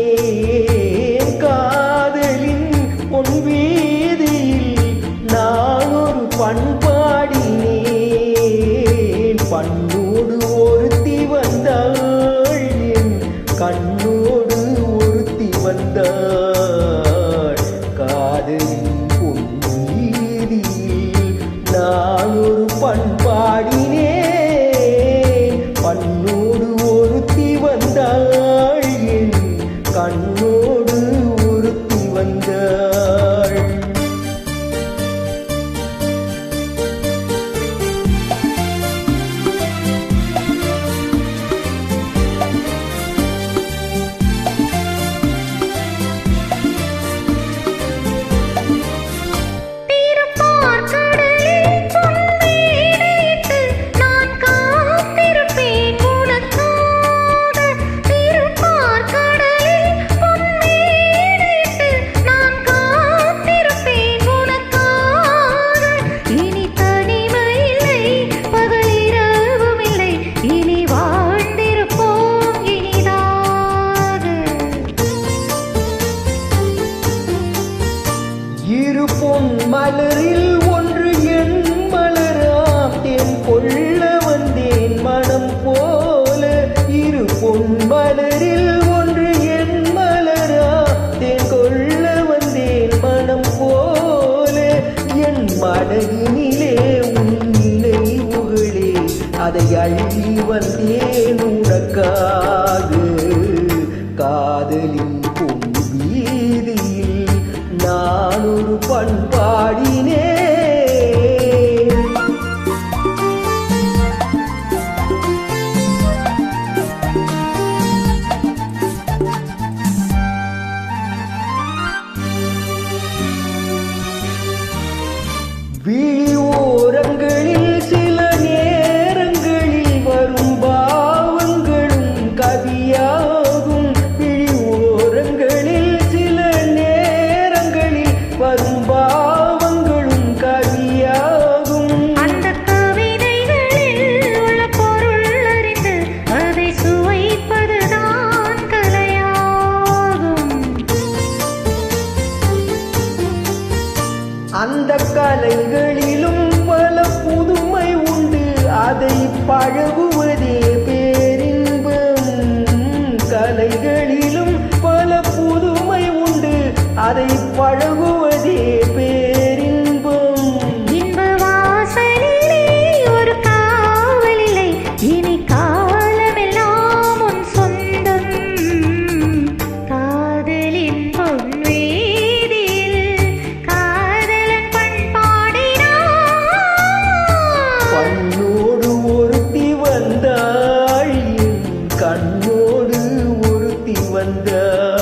பண்பாடினேன் காதலின் பொன் வீதியில் நான் ஒரு பண்பாடினேன் பண்ணோடு ஒருத்தி வந்தாள் என் கண்ணோடு ஒருத்தி வந்தாள் காதலின் பொன் வீதியில் நான் ஒரு பண்பாடினேன் பண்ணோடு ஒருத்தி வந்தாள் என் கண்ணோடு ஒருத்தி வந்தாள் இரு பொன் மலரில் ஒன்று என் மலராம் தேன் கொள்ள வந்தேன் மனம் போல இரு பொன் மலரில் ஒன்று என் மலராம் தேன் கொள்ள வந்தேன் மனம் போல என் மனதினிலே உன் நினைவுகளே அதை அள்ளி வந்தேன் உனக்காக காதலின் பொன் வீதியில் நான் ஒரு பண்பாடினேன் விழியோரங்களில் சில நேரங்களில் வரும் பாவங்களும் கவியாகும் விழியோரங்களில் சில நேரங்களில் வரும் பாவங்களும் கவியாகும் அந்த கவிதைகளில் உள்ள பொருள் அறிந்து அதை சுவைப்பதுதான் கலையாகும் அந்த கலைகளிலும் பல புதுமை உண்டு அதை பழகுவதே பேரின்பம் கலைகளிலும் பல புதுமை உண்டு அதை பழகுவதே பேரின்பம் இன்ப வாசலிலே ஒரு காவலில்லை இனி காலமெல்லாம் உன் சொந்தம் காதலின் பொன் வீதியில் காதலன் பண்பாடினான் பண்ணோடு ஒருத்தி வந்தாள் என் கண்ணோடு ஒருத்தி வந்தாள்